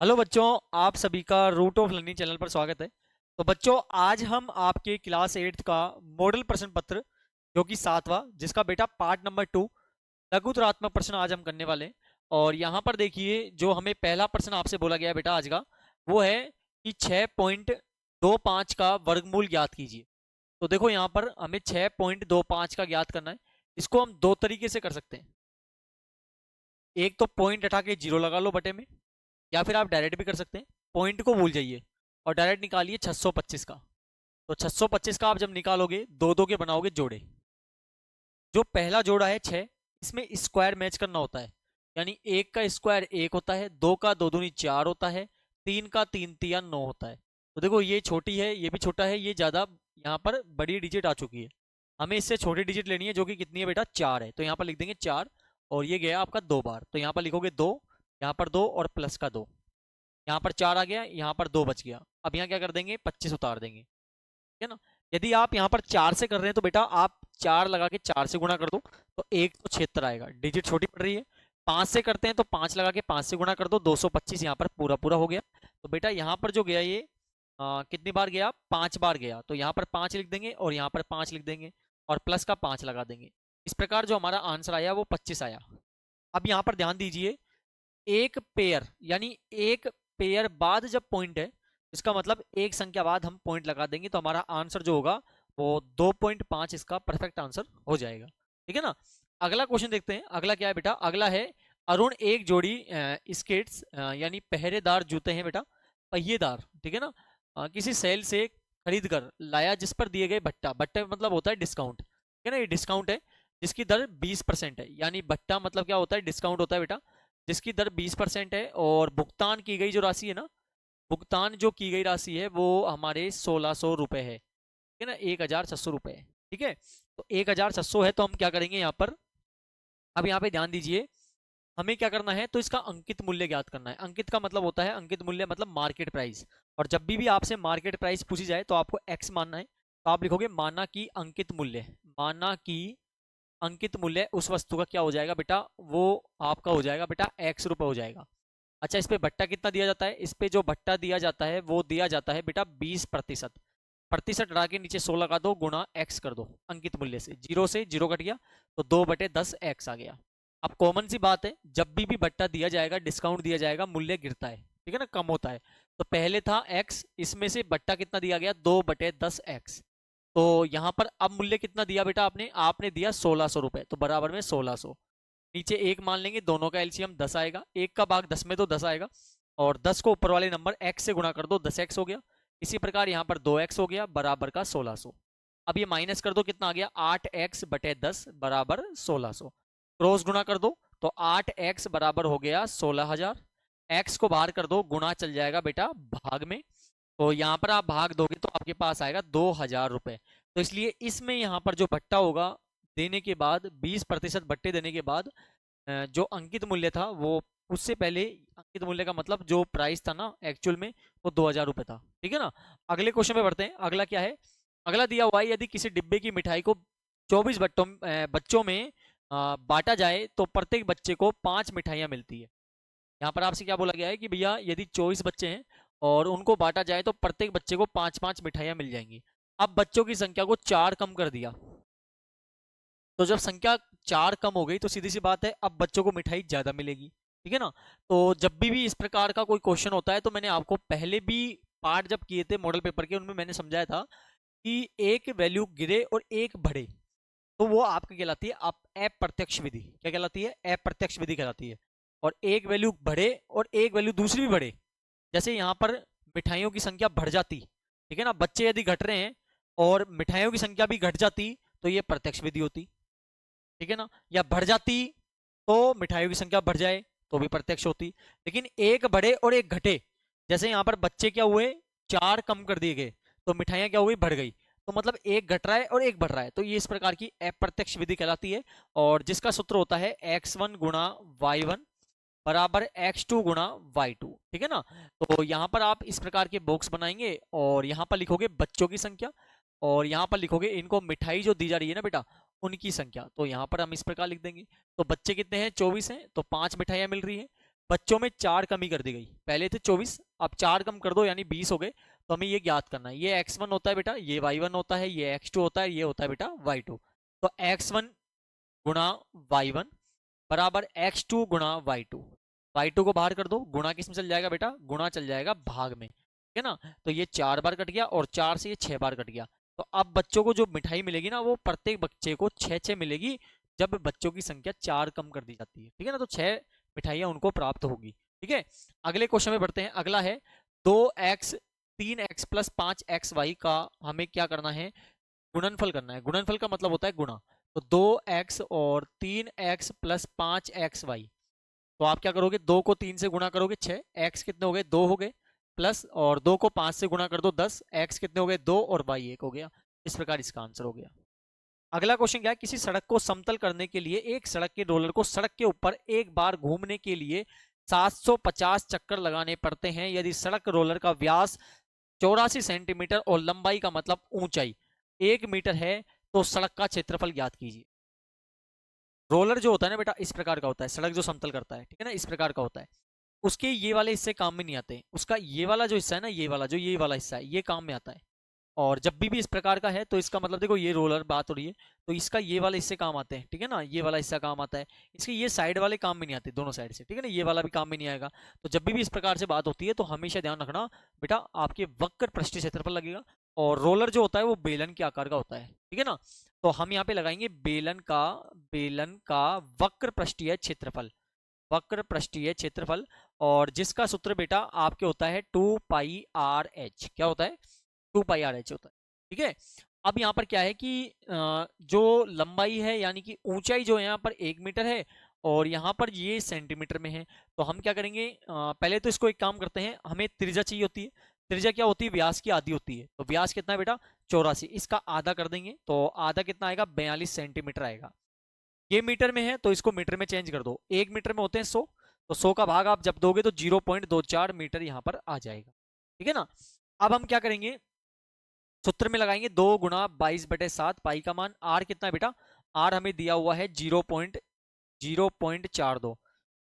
Hello बच्चों, आप सभी का रूट ऑफ लर्निंग चैनल पर स्वागत है। तो बच्चों, आज हम आपके क्लास 8th का मॉडल प्रश्न पत्र जो कि 7वां, जिसका बेटा पार्ट नंबर 2 लघुतरात्मक प्रश्न आज हम करने वाले हैं। और यहाँ पर देखिए, जो हमें पहला प्रश्न आपसे बोला गया है बेटा आज का, वो है कि 6.25 का वर्गमूल ज्ञात कीजिए। तो देखो, यहाँ पर हमें 6.25 का ज्ञात करना है। इसको हम दो तरीके से कर सकते हैं। एक तो पॉइंट हटा के जीरो लगा लो बटे में, या फिर आप डायरेक्ट भी कर सकते हैं। पॉइंट को भूल जाइए और डायरेक्ट निकालिए 625 का। तो 625 का आप जब निकालोगे, दो दो के बनाओगे जोड़े। जो पहला जोड़ा है 6, इसमें स्क्वायर मैच करना होता है। यानी एक का स्क्वायर एक होता है, दो का दो दूनी चार होता है, तीन का तीन तिया 9 होता है। तो देखो, ये छोटी है, ये भी छोटा है, ये ज्यादा यहाँ पर बड़ी डिजिट आ चुकी है। हमें इससे छोटी डिजिट लेनी है, जो कि कितनी है बेटा, 4 है। तो यहाँ पर लिख देंगे 4, और ये गया आपका 2 बार। तो यहाँ पर लिखोगे 2, यहाँ पर 2 और प्लस का 2। यहाँ पर 4 आ गया, यहाँ पर 2 बच गया। अब यहाँ क्या कर देंगे, 25 उतार देंगे, ठीक है ना। यदि आप यहाँ पर 4 से कर रहे हैं तो बेटा आप 4 लगा के 4 से गुणा कर दो, तो एक तो 76 आएगा, डिजिट छोटी पड़ रही है। 5 से करते हैं तो 5 लगा के 5 से गुणा कर दो, 225 यहाँ पर पूरा पूरा हो गया। तो बेटा यहाँ पर जो गया ये कितनी बार गया, 5 बार गया। तो यहाँ पर 5 लिख देंगे और यहाँ पर 5 लिख देंगे, और प्लस का 5 लगा देंगे। इस प्रकार जो हमारा आंसर आया वो 25 आया। अब यहाँ पर ध्यान दीजिए, एक पेयर यानी एक पेयर बाद जब पॉइंट है, इसका मतलब एक संख्या बाद हम पॉइंट लगा देंगे, तो हमारा आंसर जो होगा वो 2.5 इसका परफेक्ट आंसर हो जाएगा। ठीक है ना। अगला क्वेश्चन देखते हैं। अगला क्या है बेटा, अगला है अरुण एक जोड़ी स्केट्स यानी पहरेदार जूते हैं बेटा, पहिएदार, ठीक है ना, किसी सेल से खरीद कर लाया, जिस पर दिए गए भट्टा, भट्टा मतलब होता है डिस्काउंट, ठीक है ना, ये डिस्काउंट है, जिसकी दर 20% है। यानी भट्टा मतलब क्या होता है, डिस्काउंट होता है बेटा, जिसकी दर 20% है। और भुगतान की गई जो राशि है ना, भुगतान जो की गई राशि है वो हमारे 1600 रुपए है, ठीक है ना, 1600 रुपए है। ठीक है। तो 1600 है, तो हम क्या करेंगे यहाँ पर, अब यहाँ पे ध्यान दीजिए, हमें क्या करना है, तो इसका अंकित मूल्य ज्ञात करना है। अंकित का मतलब होता है, अंकित मूल्य मतलब मार्केट प्राइस। और जब भी आपसे मार्केट प्राइस पूछी जाए तो आपको एक्स मानना है। तो आप लिखोगे माना कि अंकित मूल्य, माना कि अंकित मूल्य उस वस्तु का क्या हो जाएगा बेटा, वो आपका हो जाएगा बेटा x रुपए हो जाएगा। अच्छा, इस पे भट्टा कितना दिया जाता है, इस पे जो भट्टा दिया जाता है वो दिया जाता है बेटा 20%। प्रतिशत हटा के नीचे 16 का दो गुणा x कर दो, अंकित मूल्य से जीरो कट गया, तो 2/10 x आ गया। अब कॉमन सी बात है, जब भी भट्टा दिया जाएगा, डिस्काउंट दिया जाएगा, मूल्य गिरता है, ठीक है ना, कम होता है। तो पहले था x, इसमें से भट्टा कितना दिया गया, 2/10 x। तो यहाँ पर अब मूल्य कितना दिया बेटा आपने, आपने दिया 1600 रुपए, तो बराबर में 1600, नीचे एक मान लेंगे, दोनों का एलसीएम 10 आएगा, एक का भाग 10 में तो 10 आएगा, और 10 को ऊपर वाले नंबर x से गुणा कर दो, 10x हो गया। इसी प्रकार यहाँ पर 2x हो गया बराबर का 1600। अब ये माइनस कर दो, कितना आ गया, 8x/10 बराबर 1600। क्रॉस गुणा कर दो, तो 8x बराबर हो गया 16,000। x को बाहर कर दो, गुणा चल जाएगा बेटा भाग में, तो यहाँ पर आप भाग दोगे तो आपके पास आएगा 2,000 रुपए। तो इसलिए इसमें यहाँ पर जो भट्टा होगा देने के बाद, 20% भट्टे देने के बाद, जो अंकित मूल्य था वो उससे पहले, अंकित मूल्य का मतलब जो प्राइस था ना एक्चुअल में, वो 2,000 रुपए था। ठीक है ना। अगले क्वेश्चन पे बढ़ते हैं। अगला क्या है, अगला दिया हुआ है, यदि किसी डिब्बे की मिठाई को 24 बच्चों में बांटा जाए तो प्रत्येक बच्चे को 5 मिठाइयाँ मिलती है। यहाँ पर आपसे क्या बोला गया है कि भैया यदि 24 बच्चे हैं और उनको बांटा जाए तो प्रत्येक बच्चे को 5-5 मिठाइयाँ मिल जाएंगी। अब बच्चों की संख्या को 4 कम कर दिया, तो जब संख्या 4 कम हो गई तो सीधी सी बात है, अब बच्चों को मिठाई ज्यादा मिलेगी। ठीक है ना। तो जब भी इस प्रकार का कोई क्वेश्चन होता है, तो मैंने आपको पहले भी पार्ट जब किए थे मॉडल पेपर के, उनमें मैंने समझाया था कि एक वैल्यू गिरे और एक बढ़े, तो वो आपकी कहलाती है आप अप्रत्यक्ष विधि। क्या कहलाती है, अप्रत्यक्ष विधि कहलाती है। और एक वैल्यू बढ़े और एक वैल्यू दूसरी भी बढ़े, जैसे यहाँ पर मिठाइयों की संख्या बढ़ जाती, ठीक है ना, बच्चे यदि घट रहे हैं और मिठाइयों की संख्या भी घट जाती, तो ये प्रत्यक्ष विधि होती, ठीक है ना। या बढ़ जाती तो मिठाइयों की संख्या बढ़ जाए, तो भी प्रत्यक्ष होती। लेकिन एक बढ़े और एक घटे, जैसे यहाँ पर बच्चे क्या हुए, 4 कम कर दिए गए, तो मिठाइयाँ क्या हुई, बढ़ गई, तो मतलब एक घट रहा है और एक बढ़ रहा है, तो ये इस प्रकार की अप्रत्यक्ष विधि कहलाती है। और जिसका सूत्र होता है x1 गुणा y1 बराबर x2 गुणा y2, ठीक है ना। तो यहाँ पर आप इस प्रकार के बॉक्स बनाएंगे और यहाँ पर लिखोगे बच्चों की संख्या, और यहाँ पर लिखोगे इनको मिठाई जो दी जा रही है ना बेटा, उनकी संख्या। तो यहाँ पर हम इस प्रकार लिख देंगे, तो बच्चे कितने हैं, 24 हैं, तो 5 मिठाइयाँ मिल रही हैं। बच्चों में 4 कमी कर दी गई, पहले थे 24, अब 4 कम कर दो यानी 20 हो गए। तो हमें ये ज्ञात करना है, ये x1 होता है बेटा, ये y1 होता है, ये x2 होता है, ये होता है बेटा y2। तो x1 गुणा y1 बराबर x2 गुणा y2। y2 को बाहर कर दो, गुणा किस में चल जाएगा बेटा, गुणा चल जाएगा भाग में, ठीक है ना। तो ये 4 बार कट गया और 4 से ये 6 बार कट गया। तो अब बच्चों को जो मिठाई मिलेगी ना, वो प्रत्येक बच्चे को 6 मिलेगी, जब बच्चों की संख्या 4 कम कर दी जाती है, ठीक है ना। तो 6 मिठाइयाँ उनको प्राप्त होगी, ठीक है। अगले क्वेश्चन में बढ़ते हैं। अगला है 2x 3x प्लस 5xy का हमें क्या करना है, गुणनफल करना है। गुणनफल का मतलब होता है गुणा। तो 2x और 3x प्लस 5xy, तो आप क्या करोगे, 2 को 3 से गुणा करोगे 6, x कितने हो गए, 2 हो गए, प्लस और 2 को 5 से गुणा कर दो 10, x कितने हो गए, 2 और y 1 हो गया। इस प्रकार इसका आंसर हो गया। अगला क्वेश्चन क्या है, किसी सड़क को समतल करने के लिए एक सड़क के रोलर को सड़क के ऊपर एक बार घूमने के लिए 750 चक्कर लगाने पड़ते हैं। यदि सड़क रोलर का व्यास 84 सेंटीमीटर और लंबाई का मतलब ऊंचाई 1 मीटर है, तो सड़क का क्षेत्रफल ज्ञात कीजिए। रोलर जो होता है ना बेटा, इस प्रकार का होता है, सड़क जो समतल करता है, ठीक है ना, इस प्रकार का होता है। उसके ये वाले हिस्से काम में नहीं आते, उसका ये वाला जो हिस्सा है ना, ये वाला जो ये वाला हिस्सा है, ये काम में आता है। और जब भी इस प्रकार का है, तो इसका मतलब देखो, ये रोलर बात हो रही है, तो इसका ये वाला हिस्से काम आते हैं, ठीक है ना, ये वाला हिस्सा काम आता है। इसके ये साइड वाले काम में नहीं आते, दोनों साइड से, ठीक है ना, ये वाला भी काम में नहीं आएगा। तो जब भी इस प्रकार से बात होती है, तो हमेशा ध्यान रखना बेटा, आपके वक्र पृष्ठीय क्षेत्रफल लगेगा। और रोलर जो होता है वो बेलन के आकार का होता है, ठीक है ना। तो हम यहाँ पे लगाएंगे बेलन का वक्र पृष्ठीय क्षेत्रफल, वक्र पृष्ठीय क्षेत्रफल। और जिसका सूत्र बेटा आपके होता है 2πr(h), क्या होता है, 2πr(h) होता है, ठीक है। अब यहाँ पर क्या है कि जो लंबाई है यानी कि ऊंचाई जो है यहाँ पर 1 मीटर है, और यहाँ पर ये सेंटीमीटर में है। तो हम क्या करेंगे, पहले तो इसको एक काम करते हैं, हमें त्रिज्या चाहिए होती है। त्रिज्या क्या होती है, व्यास की आधी होती है। तो व्यास कितना है बेटा, 84, इसका आधा कर देंगे, तो आधा कितना आएगा, 42 सेंटीमीटर आएगा। ये मीटर में है तो इसको मीटर में चेंज कर दो, 1 मीटर में होते हैं 100, तो 100 का भाग आप जब दोगे तो 0.24 मीटर यहाँ पर आ जाएगा, ठीक है ना। अब हम क्या करेंगे, सूत्र में लगाएंगे 2 गुणा 22/7, पाई का मान आर कितना है बेटा, आर हमें दिया हुआ है 0.42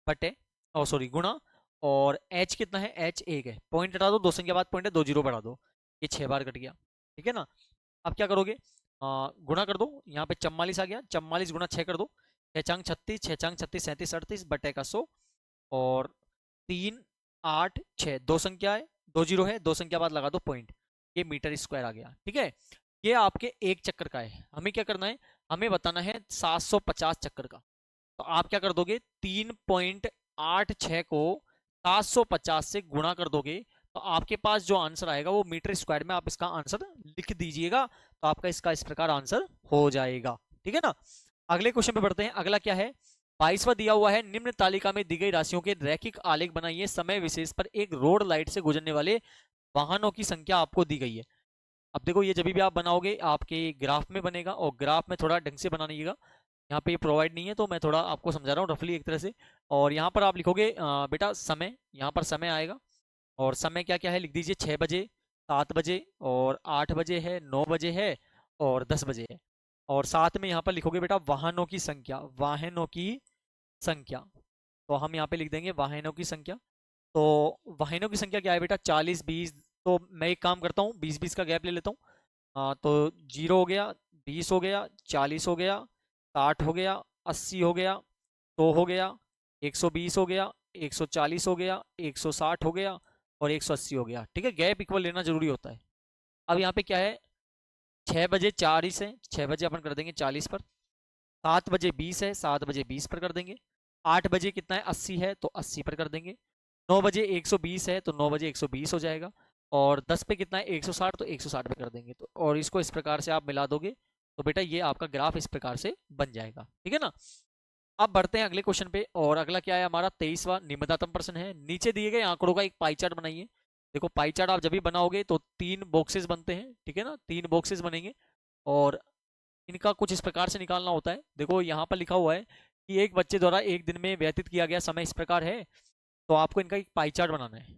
बटे, ओ सॉरी गुणा, और एच कितना है, एच 1 है, पॉइंट हटा दो, 2 संख्या बाद पॉइंट है, 2 जीरो बढ़ा दो, ये 6 बार कट गया, ठीक है ना। अब क्या करोगे, गुणा कर दो, यहाँ पे 44 आ गया, 44 गुणा 6 कर दो, 6 चांग 36, 6 चांग 36, 37 38 बटे का 100, और 3 8 6, 2 संख्या है, 2 जीरो है, 2 संख्या बाद लगा दो पॉइंट, ये मीटर स्क्वायर आ गया, ठीक है। ये आपके एक चक्कर का है। हमें क्या करना है, हमें बताना है 750 चक्कर का। तो आप क्या कर दोगे, 3.86 को 750 से गुणा कर दोगे, तो आपके पास जो आंसर आएगा वो मीटर स्क्वायर में आप इसका आंसर लिख दीजिएगा, तो आपका इसका इस प्रकार आंसर हो जाएगा, ठीक है ना। अगले क्वेश्चन पे बढ़ते हैं। अगला क्या है, 22वां दिया हुआ है, निम्न तालिका में दी गई राशियों के रैखिक आलेख बनाइए। समय विशेष पर एक रोड लाइट से गुजरने वाले वाहनों की संख्या आपको दी गई है। अब देखो, ये जब भी आप बनाओगे आपके ग्राफ में बनेगा, और ग्राफ में थोड़ा ढंग से बनाइएगा, यहाँ पे ये प्रोवाइड नहीं है, तो मैं थोड़ा आपको समझा रहा हूँ रफली एक तरह से। और यहाँ पर आप लिखोगे बेटा समय, यहाँ पर समय आएगा, और समय क्या क्या है लिख दीजिए, 6 बजे, 7 बजे, और 8 बजे है, 9 बजे है, और 10 बजे है। और साथ में यहाँ पर लिखोगे बेटा वाहनों की संख्या, वाहनों की संख्या। तो हम यहाँ पे लिख देंगे वाहनों की संख्या। तो वाहनों की संख्या क्या है बेटा, 40 20, तो मैं एक काम करता हूँ, 20 20 का गैप ले लेता हूँ। तो 0 हो गया, 20 हो गया, 40 हो गया, 60 हो गया, 80 हो गया, 100 हो गया, 120 हो गया, 140 हो गया, 160 हो गया, और 180 हो गया, ठीक है। गैप इक्वल लेना जरूरी होता है। अब यहाँ पे क्या है, 6 बजे 40 है, 6 बजे अपन कर देंगे 40 पर, 7 बजे 20 है, 7 बजे 20 पर कर देंगे, 8 बजे कितना है 80 है, तो 80 पर कर देंगे, 9 बजे 120 है, तो 9 बजे 120 हो जाएगा, और 10 पे कितना है 160, तो 160 पे कर देंगे। तो और इसको इस प्रकार से आप मिला दोगे, तो बेटा ये आपका ग्राफ इस प्रकार से बन जाएगा, ठीक है ना। अब बढ़ते हैं अगले क्वेश्चन पे, और अगला क्या है हमारा 23वां निम्नतम प्रश्न है। नीचे दिए गए आंकड़ों का एक पाई चार्ट बनाइए। देखो, पाई चार्ट आप जब भी बनाओगे तो 3 बॉक्सेस बनते हैं, ठीक है ना, 3 बॉक्सेस बनेंगे, और इनका कुछ इस प्रकार से निकालना होता है। देखो यहाँ पर लिखा हुआ है कि एक बच्चे द्वारा एक दिन में व्यतीत किया गया समय इस प्रकार है, तो आपको इनका एक पाई चार्ट बनाना है।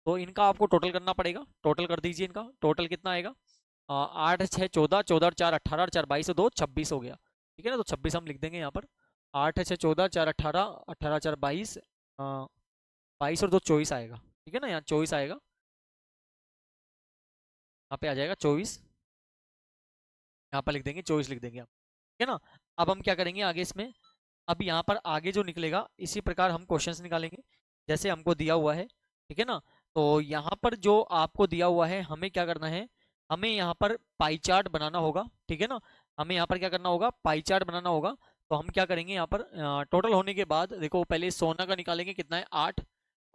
तो इनका आपको टोटल करना पड़ेगा, टोटल कर दीजिए, इनका टोटल कितना आएगा, 8 6 14, 14 और 4 18, 4 22 2 26 हो गया, ठीक है ना। तो 26 हम लिख देंगे यहाँ पर, 8 6 14, 4 18, 18 4 22, 22 और 2 24 आएगा, ठीक है ना, यहाँ 24 आएगा, यहाँ पे आ जाएगा 24, यहाँ पर लिख देंगे 24 लिख देंगे आप, ठीक है ना। अब हम क्या करेंगे आगे इसमें, अब यहाँ पर आगे जो निकलेगा इसी प्रकार हम क्वेश्चंस निकालेंगे जैसे हमको दिया हुआ है, ठीक है ना। तो यहाँ पर जो आपको दिया हुआ है हमें क्या करना है, हमें यहाँ पर पाई चार्ट बनाना होगा, ठीक है ना। हमें यहाँ पर क्या करना होगा, पाई चार्ट बनाना होगा। तो हम क्या करेंगे यहाँ पर टोटल होने के बाद देखो पहले सोना का निकालेंगे कितना है 8,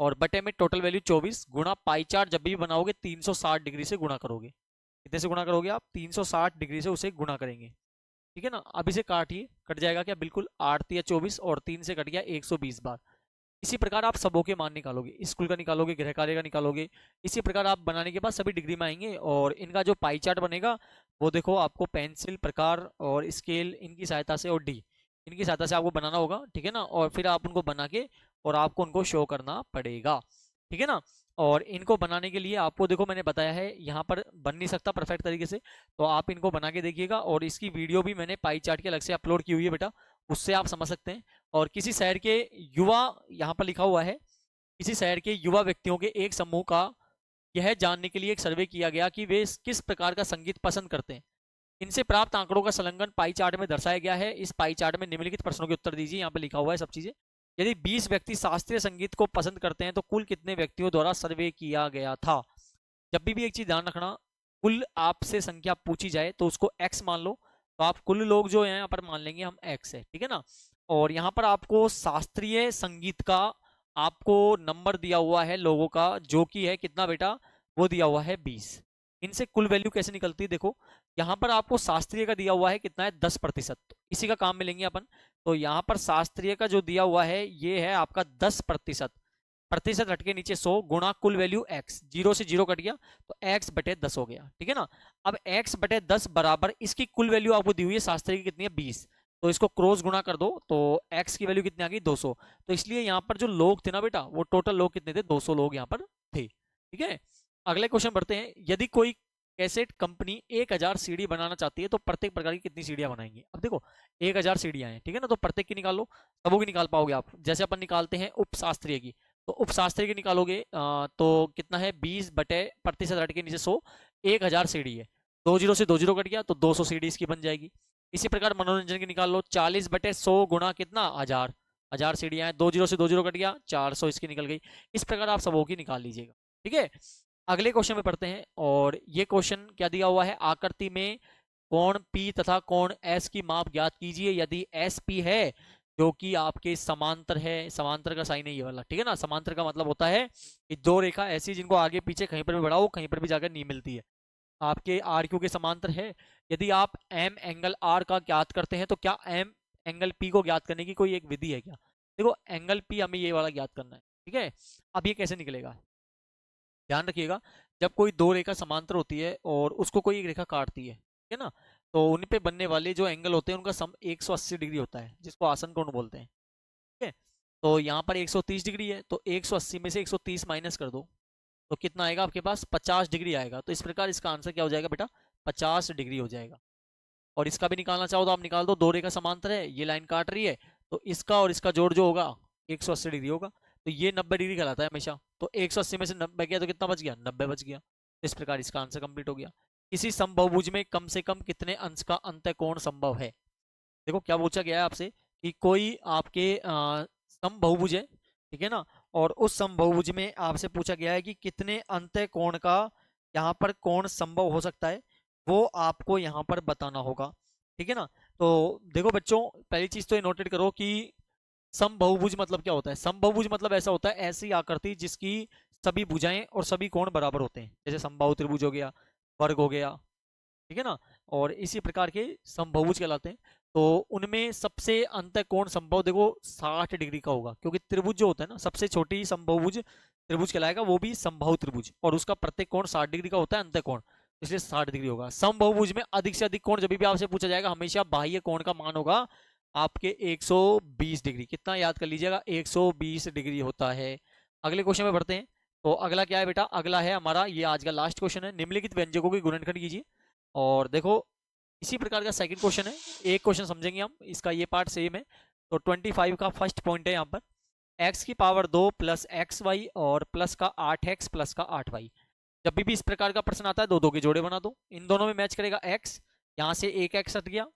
और बटे में टोटल वैल्यू 24 गुणा पाई चार्ट जब भी बनाओगे 360 डिग्री से गुणा करोगे। कितने से गुणा करोगे आप, 360 डिग्री से उसे गुणा करेंगे, ठीक है ना। अब इसे काटिए, कट जाएगा क्या, बिल्कुल 8 या 24 और 3 से कट गया 120 बार। इसी प्रकार आप सबों के मान निकालोगे, स्कूल का निकालोगे, गृह कार्य का निकालोगे। इसी प्रकार आप बनाने के बाद सभी डिग्री में आएंगे, और इनका जो पाई चार्ट बनेगा वो देखो आपको पेंसिल प्रकार और स्केल इनकी सहायता से और डी इनकी सहायता से आपको बनाना होगा, ठीक है ना। और फिर आप उनको बना के और आपको उनको शो करना पड़ेगा, ठीक है ना। और इनको बनाने के लिए आपको देखो मैंने बताया है यहाँ पर बन नहीं सकता परफेक्ट तरीके से, तो आप इनको बना के देखिएगा, और इसकी वीडियो भी मैंने पाई चार्ट के अलग से अपलोड की हुई है बेटा, उससे आप समझ सकते हैं। और किसी शहर के युवा, यहाँ पर लिखा हुआ है, किसी शहर के युवा व्यक्तियों के एक समूह का यह जानने के लिए एक सर्वे किया गया कि वे किस प्रकार का संगीत पसंद करते हैं। इनसे प्राप्त आंकड़ों का संलग्न पाई चार्ट में दर्शाया गया है। इस पाई चार्ट में निम्नलिखित प्रश्नों के उत्तर दीजिए, यहाँ पे लिखा हुआ है सब चीजें। यदि 20 व्यक्ति शास्त्रीय संगीत को पसंद करते हैं तो कुल कितने व्यक्तियों द्वारा सर्वे किया गया था। जब भी एक चीज ध्यान रखना, कुल आपसे संख्या पूछी जाए तो उसको x मान लो, तो आप कुल लोग जो है यहाँ पर मान लेंगे हम x है, ठीक है ना। और यहाँ पर आपको शास्त्रीय संगीत का आपको नंबर दिया हुआ है लोगों का, जो कि है कितना बेटा, वो दिया हुआ है 20। इनसे कुल वैल्यू कैसे निकलती है देखो, यहाँ पर आपको शास्त्रीय का दिया हुआ है कितना है 10%, इसी का काम में लेंगे अपन। तो यहाँ पर शास्त्रीय का जो दिया हुआ है ये है आपका 10%, प्रतिशत हट के नीचे 100 गुणा कुल वैल्यू x, 0 से 0 कट गया तो x बटे 10 हो गया, ठीक है ना। अब x बटे 10 बराबर इसकी कुल वैल्यू आपको दी हुई है शास्त्रीय की कितनी है 20, तो इसको क्रॉस गुणा कर दो तो x की वैल्यू कितनी आ गई 200। तो इसलिए यहाँ पर जो लोग थे ना बेटा, वो टोटल लोग कितने थे, 200 लोग यहाँ पर थे, ठीक है। अगले क्वेश्चन बढ़ते हैं। यदि कोई कैसेट कंपनी 1000 सीडी बनाना चाहती है तो प्रत्येक प्रकार की कितनी सीढ़ियां बनाएंगे। अब देखो 1000 सीढ़ियां हैं, ठीक है ना, तो प्रत्येक की निकाल लो, सबों की निकाल पाओगे आप। जैसे अपन निकालते हैं उपशास्त्रीय की, तो उपशास्त्रीय की निकालोगे तो कितना है 20 बटे प्रतिशत हट के नीचे 100, 1000 सीढ़ी है, 2 जीरो से 2 जीरो कट गया तो 200 सीढ़ी इसकी बन जाएगी। इसी प्रकार मनोरंजन की निकाल लो, 40 बटे 100 गुणा कितना 1000, 1000 सीढ़ियां हैं, 2 जीरो से 2 जीरो कट गया 400 इसकी निकल गई। इस प्रकार आप सबों की निकाल लीजिएगा, ठीक है। अगले क्वेश्चन में पढ़ते हैं, और ये क्वेश्चन क्या दिया हुआ है, आकृति में कोण P तथा कोण S की माप ज्ञात कीजिए यदि SP है जो कि आपके समांतर है। समांतर का साइन है ये वाला, ठीक है ना। समांतर का मतलब होता है कि दो रेखा ऐसी जिनको आगे पीछे कहीं पर भी बढ़ाओ कहीं पर भी जाकर नहीं मिलती है। आपके RQ के समांतर है। यदि आप M एंगल R का ज्ञात करते हैं तो क्या M एंगल P को ज्ञात करने की कोई एक विधि है क्या। देखो एंगल P हमें ये वाला ज्ञात करना है, ठीक है। अब ये कैसे निकलेगा, ध्यान रखिएगा। जब कोई दो रेखा समांतर होती है और उसको कोई एक रेखा काटती है, ठीक है ना, तो उन पे बनने वाले जो एंगल होते हैं उनका सम 180 डिग्री होता है, जिसको आसन कोण बोलते हैं, ठीक है। तो यहाँ पर 130 डिग्री है, तो 180 में से 130 माइनस कर दो तो कितना आएगा आपके पास 50 डिग्री आएगा। तो इस प्रकार इसका आंसर क्या हो जाएगा बेटा, 50 डिग्री हो जाएगा। और इसका भी निकालना चाहो तो आप निकाल दो, दो रेखा समांतर है, ये लाइन काट रही है, तो इसका और इसका जोड़ जो होगा 180 डिग्री होगा, तो ये 90 डिग्री कहलाता है हमेशा। तो 180 में से 90 गया तो कितना बच गया, 90 बच गया। इस प्रकार इसका आंसर कंप्लीट हो गया। किसी समबाहुभुज में कम से कम कितने अंश का अंतःकोण संभव है। देखो क्या पूछा गया है आपसे कि कोई आपके समबाहुभुज है, ठीक है ना, और उस समबाहुभुज में आपसे पूछा गया है कि कितने अंतःकोण का यहाँ पर कोण संभव हो सकता है, वो आपको यहाँ पर बताना होगा, ठीक है ना। तो देखो बच्चों पहली चीज तो ये नोटेट करो कि समबाहुभुज मतलब क्या होता है। समबाहुभुज मतलब ऐसा होता है ऐसी आकृति जिसकी सभी भुजाएं और सभी कोण बराबर होते हैं, जैसे समबाहु त्रिभुज हो गया, वर्ग हो गया, ठीक है ना। और इसी प्रकार के समबाहुभुज कहलाते हैं। तो उनमें सबसे अंतःकोण संभव देखो 60 डिग्री का होगा, क्योंकि त्रिभुज जो होता है ना, सबसे छोटी समबाहुभुज त्रिभुज कहलाएगा, वो भी समबाहु त्रिभुज, और उसका प्रत्येक कोण 60 डिग्री का होता है अंतःकोण, इसलिए 60 डिग्री होगा। समबाहुभुज में अधिक से अधिक कोण जब भी आपसे पूछा जाएगा हमेशा बाह्य कोण का मान होगा आपके 120 डिग्री। कितना याद कर लीजिएगा, 120 डिग्री होता है। अगले क्वेश्चन में बढ़ते हैं। तो अगला क्या है बेटा, अगला है हमारा ये आज का लास्ट क्वेश्चन है, निम्नलिखित व्यंजकों की गुणनखंड कीजिए। और देखो इसी प्रकार का सेकंड क्वेश्चन है, एक क्वेश्चन समझेंगे हम, इसका ये पार्ट सेम है। तो 25 का फर्स्ट पॉइंट है यहाँ पर, एक्स की पावर 2 प्लस एक्स वाई और प्लस का 8x प्लस का 8y। जब भी इस प्रकार का प्रश्न आता है दो दो के जोड़े बना दो, इन दोनों में मैच करेगा x, यहाँ से एक x हट गया,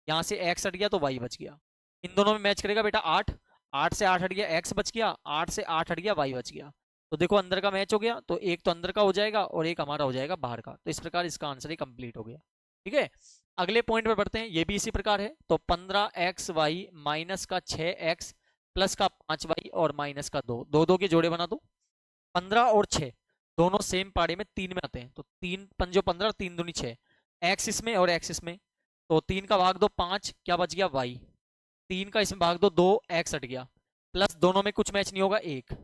यहाँ से x हट गया तो y बच गया। इन दोनों में मैच करेगा बेटा 8, 8 से 8 हट गया x बच गया, 8 से 8 हट गया y बच गया। तो देखो अंदर का मैच हो गया, तो एक तो अंदर का हो जाएगा और एक हमारा हो जाएगा बाहर का। तो इस प्रकार इसका आंसर ही कंप्लीट हो गया। ठीक है, अगले पॉइंट पर बढ़ते हैं, ये भी इसी प्रकार है। तो 15xy माइनस का 6x प्लस का 5y और माइनस का 2, दो दो के जोड़े बना दो। 15 और 6 दोनों सेम पाड़े में 3 में आते हैं, तो 3 पंजो 15, 3 दूनी 6, एक्स इसमें और एक्स इसमें, तो 3 का भाग दो 5, क्या बच गया y। 3 का इसमें भाग दो 2, एक्स हट गया, प्लस दोनों में कुछ मैच नहीं होगा 1,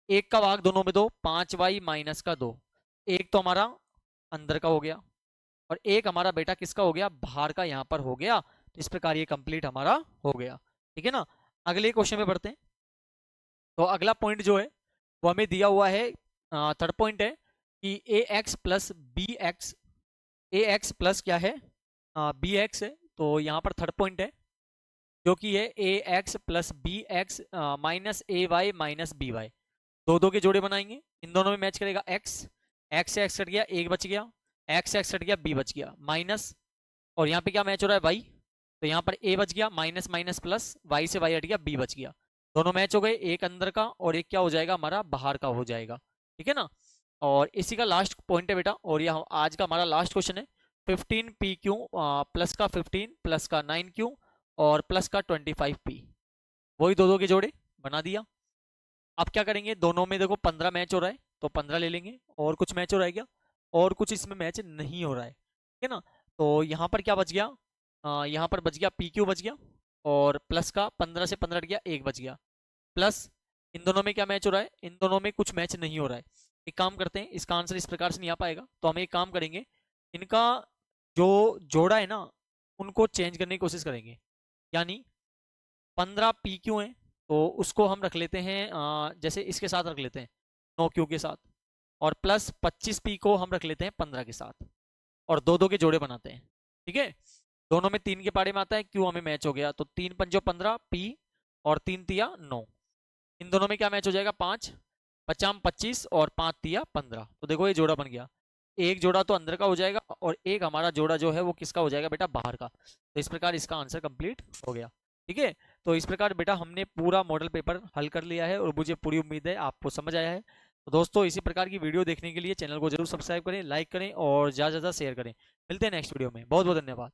1 का भाग दोनों में दो 5y माइनस का 2, एक तो हमारा अंदर का हो गया और एक हमारा बेटा किसका हो गया, बाहर का यहाँ पर हो गया। तो इस प्रकार ये कंप्लीट हमारा हो गया। ठीक है ना, अगले क्वेश्चन में बढ़ते हैं। तो अगला पॉइंट जो है वो हमें दिया हुआ है, थर्ड पॉइंट है कि ए एक्स प्लस बी एक्स, ए एक्स प्लस क्या है बी एक्स है। तो यहाँ पर थर्ड पॉइंट है जो कि है a x plus b x minus a y minus b y. दो दो के जोड़े बनाएंगे, इन दोनों में मैच करेगा एक्स, एक्स से एक्स हट गया एक बच गया, एक्स से एक्स हट गया बी बच गया, माइनस और यहाँ पे क्या मैच हो रहा है वाई, तो यहाँ पर ए बच गया, माइनस माइनस प्लस, वाई से वाई हट गया बी बच गया। दोनों मैच हो गए, एक अंदर का और एक क्या हो जाएगा हमारा बाहर का हो जाएगा। ठीक है ना, और इसी का लास्ट पॉइंट है बेटा, और यह आज का हमारा लास्ट क्वेश्चन है। 15PQ प्लस का 15 प्लस का 9Q और प्लस का 25P, वही दो दो के जोड़े बना दिया। अब क्या करेंगे, दोनों में देखो 15 मैच हो रहा है तो 15 ले लेंगे, और कुछ मैच हो रहा है क्या, और कुछ इसमें मैच नहीं हो रहा है। ठीक है ना, तो यहाँ पर क्या बच गया, यहाँ पर बच गया PQ बच गया, और प्लस का 15 से 15 हट गया एक बच गया, प्लस इन दोनों में क्या मैच हो रहा है, इन दोनों में कुछ मैच नहीं हो रहा है। एक काम करते हैं, इसका आंसर इस प्रकार से नहीं आ पाएगा, तो हम एक काम करेंगे, इनका जो जोड़ा है ना उनको चेंज करने की कोशिश करेंगे। यानी 15PQ है तो उसको हम रख लेते हैं जैसे इसके साथ रख लेते हैं 9Q के साथ, और प्लस 25P को हम रख लेते हैं 15 के साथ, और दो दो के जोड़े बनाते हैं। ठीक है, दोनों में 3 के पारे में आता है, Q हमें मैच हो गया, तो 3 पंजो 15 P और 3 तिया 9, इन दोनों में क्या मैच हो जाएगा 5 पचाम 25 और 5 तिया 15। तो देखो ये जोड़ा बन गया, एक जोड़ा तो अंदर का हो जाएगा और एक हमारा जोड़ा जो है वो किसका हो जाएगा बेटा, बाहर का। तो इस प्रकार इसका आंसर कंप्लीट हो गया। ठीक है, तो इस प्रकार बेटा हमने पूरा मॉडल पेपर हल कर लिया है और मुझे पूरी उम्मीद है आपको समझ आया है। तो दोस्तों इसी प्रकार की वीडियो देखने के लिए चैनल को जरूर सब्सक्राइब करें, लाइक करें और ज़्यादा से ज़्यादा शेयर करें। मिलते हैं नेक्स्ट वीडियो में, बहुत बहुत धन्यवाद।